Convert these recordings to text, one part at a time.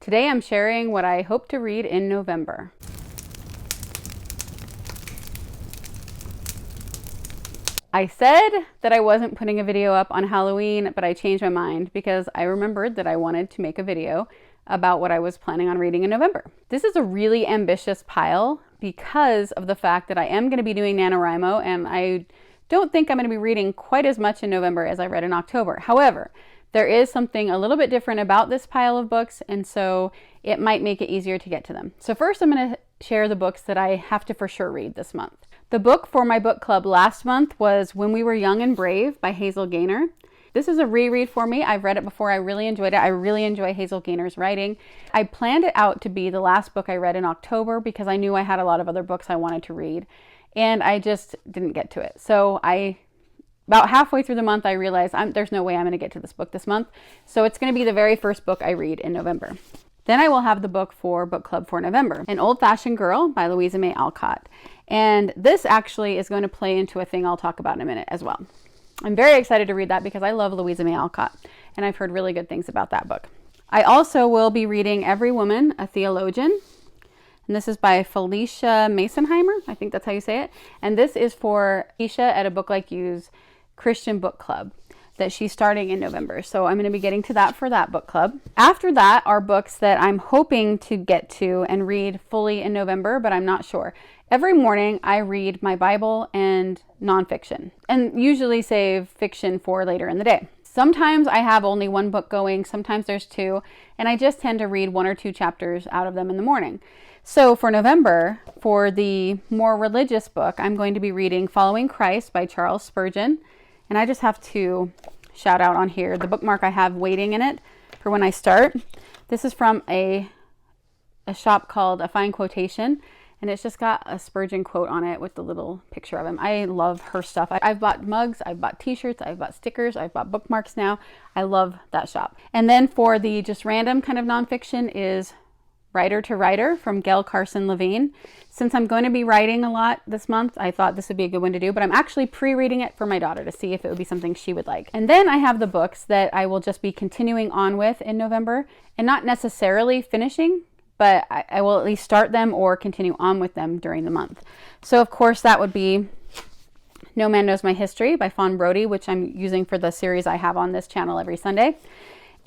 Today I'm sharing what I hope to read in November. I said that I wasn't putting a video up on Halloween, but I changed my mind because I remembered that I wanted to make a video about what I was planning on reading in November. This is a really ambitious pile because of the fact that I am going to be doing NaNoWriMo, and I don't think I'm going to be reading quite as much in November as I read in October. However, there is something a little bit different about this pile of books, and so it might make it easier to get to them. So first I'm going to share the books that I have to for sure read this month. The book for my book club last month was When We Were Young and Brave by Hazel Gaynor. This is a reread for me. I've read it before. I really enjoyed it. I really enjoy Hazel Gaynor's writing. I planned it out to be the last book I read in October because I knew I had a lot of other books I wanted to read, and I just didn't get to it. So about halfway through the month, I realized there's no way I'm going to get to this book this month. So it's going to be the very first book I read in November. Then I will have the book for book club for November, An Old-Fashioned Girl by Louisa May Alcott. And this actually is going to play into a thing I'll talk about in a minute as well. I'm very excited to read that because I love Louisa May Alcott, and I've heard really good things about that book. I also will be reading Every Woman, a Theologian. And this is by Felicia Masonheimer. I think that's how you say it. And this is for Felicia at A Book Like You's Christian book club that she's starting in November. So I'm going to be getting to that for that book club. After that are books that I'm hoping to get to and read fully in November, but I'm not sure. Every morning I read my Bible and nonfiction, and usually save fiction for later in the day. Sometimes I have only one book going, sometimes there's two, and I just tend to read 1 or 2 chapters out of them in the morning. So for November, for the more religious book, I'm going to be reading Following Christ by Charles Spurgeon. And I just have to shout out on here the bookmark I have waiting in it for when I start. This is from a shop called A Fine Quotation, and it's just got a Spurgeon quote on it with the little picture of him. I love her stuff. I've bought mugs, I've bought t-shirts, I've bought stickers, I've bought bookmarks now. I love that shop. And then for the just random kind of nonfiction is Writer to Writer from Gail Carson Levine. Since I'm going to be writing a lot this month, I thought this would be a good one to do, but I'm actually pre-reading it for my daughter to see if it would be something she would like. And then I have the books that I will just be continuing on with in November, and not necessarily finishing, but I will at least start them or continue on with them during the month. So of course that would be No Man Knows My History by Fawn Brody, which I'm using for the series I have on this channel every Sunday.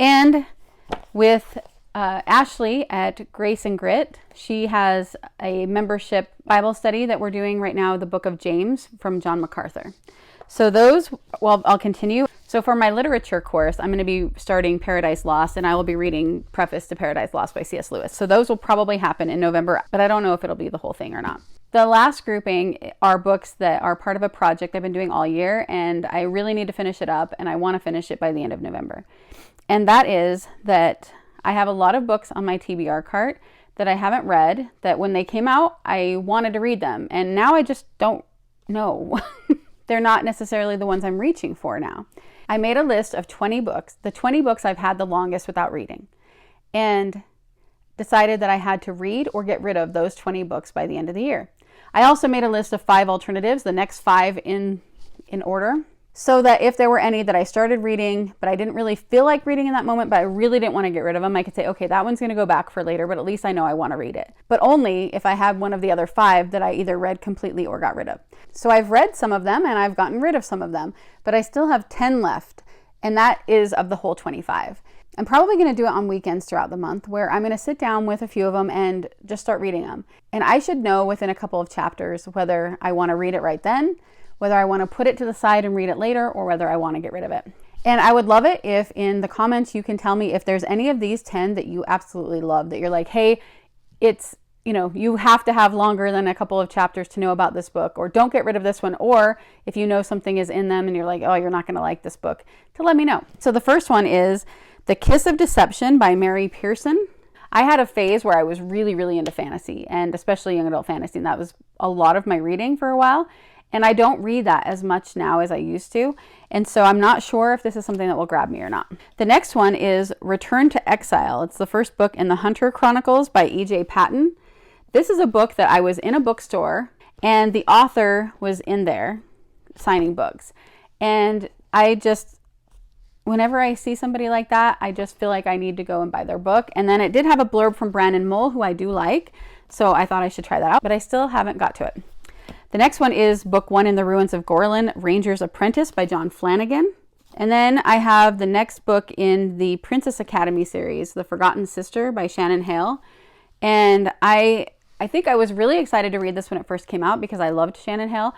And with Ashley at Grace and Grit, she has a membership Bible study that we're doing right now, the book of James from John MacArthur. So those, well, I'll continue. So for my literature course, I'm going to be starting Paradise Lost, and I will be reading Preface to Paradise Lost by C.S. Lewis. So those will probably happen in November, but I don't know if it'll be the whole thing or not. The last grouping are books that are part of a project I've been doing all year, and I really need to finish it up, and I want to finish it by the end of November. And that is that I have a lot of books on my TBR cart that I haven't read, that when they came out, I wanted to read them. And now I just don't know. They're not necessarily the ones I'm reaching for now. I made a list of 20 books, the 20 books I've had the longest without reading, and decided that I had to read or get rid of those 20 books by the end of the year. I also made a list of 5 alternatives, the next 5 in order, so that if there were any that I started reading, but I didn't really feel like reading in that moment, but I really didn't want to get rid of them, I could say, okay, that one's going to go back for later, but at least I know I want to read it. But only if I had one of the other 5 that I either read completely or got rid of. So I've read some of them and I've gotten rid of some of them, but I still have 10 left, and that is of the whole 25. I'm probably going to do it on weekends throughout the month where I'm going to sit down with a few of them and just start reading them. And I should know within a couple of chapters whether I want to read it right then, whether I want to put it to the side and read it later, or whether I want to get rid of it. And I would love it if in the comments you can tell me if there's any of these 10 that you absolutely love, that you're like, hey, it's, you have to have longer than a couple of chapters to know about this book, or don't get rid of this one, or if you know something is in them and you're like, oh, you're not going to like this book, to let me know. So the first one is The Kiss of Deception by Mary Pearson. I had a phase where I was really, really into fantasy, and especially young adult fantasy, and that was a lot of my reading for a while. And I don't read that as much now as I used to. And so I'm not sure if this is something that will grab me or not. The next one is Return to Exile. It's the first book in the Hunter Chronicles by E.J. Patton. This is a book that I was in a bookstore and the author was in there signing books. And I just whenever I see somebody like that, I just feel like I need to go and buy their book. And then it did have a blurb from Brandon Mull, who I do like, so I thought I should try that out, but I still haven't got to it. The next one is book 1 in the Ruins of Gorlin, Ranger's Apprentice by John Flanagan. And then I have the next book in the Princess Academy series, The Forgotten Sister by Shannon Hale. And I think I was really excited to read this when it first came out because I loved Shannon Hale.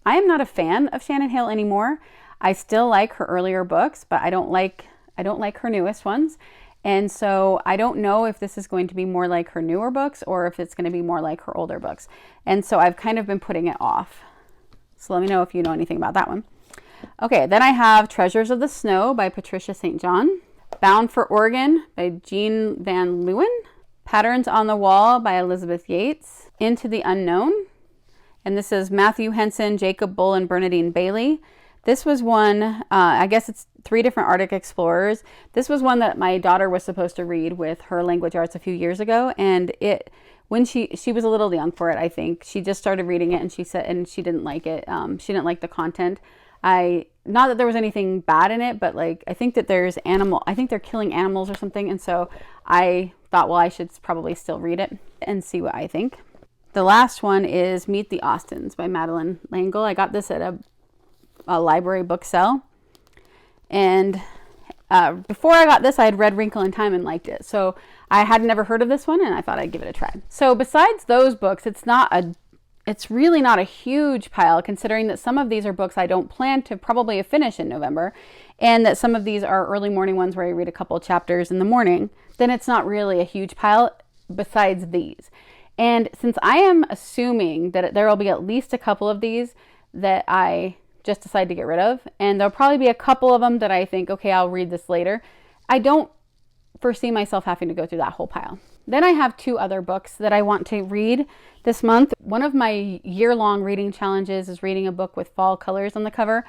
I am not a fan of Shannon Hale anymore. I still like her earlier books, but I don't like her newest ones. And so I don't know if this is going to be more like her newer books or if it's going to be more like her older books. And so I've kind of been putting it off. So let me know if you know anything about that one. Okay, then I have Treasures of the Snow by Patricia St. John, Bound for Oregon by Jean Van Leeuwen, Patterns on the Wall by Elizabeth Yates, Into the Unknown. And this is Matthew Henson, Jacob Bull, and Bernadine Bailey. This was one, I guess it's 3 different Arctic explorers. This was one that my daughter was supposed to read with her language arts a few years ago. And when she was a little young for it, I think. She just started reading it and she said, and she didn't like it. She didn't like the content. Not that there was anything bad in it, but like, I think that I think they're killing animals or something. And so I thought, well, I should probably still read it and see what I think. The last one is Meet the Austins by Madeline L'Engle. I got this at a library book sale. And before I got this, I had read Wrinkle in Time and liked it. So I had never heard of this one and I thought I'd give it a try. So besides those books, it's really not a huge pile, considering that some of these are books I don't plan to probably finish in November, and that some of these are early morning ones where I read a couple of chapters in the morning. Then it's not really a huge pile besides these. And since I am assuming that there will be at least a couple of these that I just decide to get rid of, and there'll probably be a couple of them that I think, okay, I'll read this later, I don't foresee myself having to go through that whole pile. Then I have 2 other books that I want to read this month. One of my year-long reading challenges is reading a book with fall colors on the cover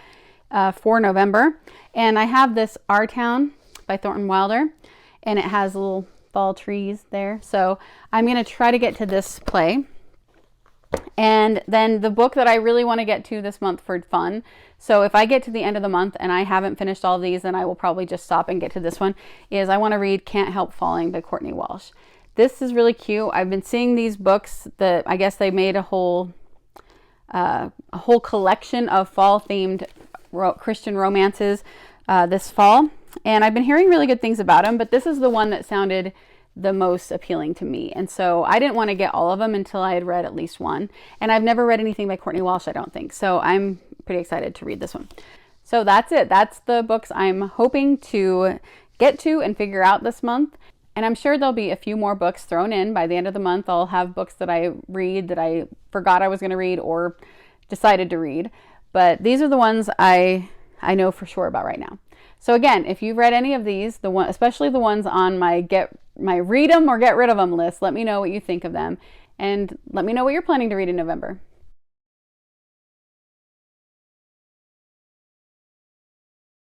for November. And I have this Our Town by Thornton Wilder, and it has little fall trees there. So I'm going to try to get to this play. And then the book that I really want to get to this month for fun, so if I get to the end of the month and I haven't finished all of these, then I will probably just stop and get to this one, is I want to read Can't Help Falling by Courtney Walsh. This is really cute. I've been seeing these books that I guess they made a whole collection of fall-themed Christian romances this fall. And I've been hearing really good things about them, but this is the one that sounded the most appealing to me. And so I didn't want to get all of them until I had read at least one. And I've never read anything by Courtney Walsh, I don't think. So I'm pretty excited to read this one. So that's it. That's the books I'm hoping to get to and figure out this month. And I'm sure there'll be a few more books thrown in. By the end of the month, I'll have books that I read that I forgot I was going to read or decided to read. But these are the ones I know for sure about right now. So again, if you've read any of these, especially the ones on my read them or get rid of them list, let me know what you think of them. And let me know what you're planning to read in November.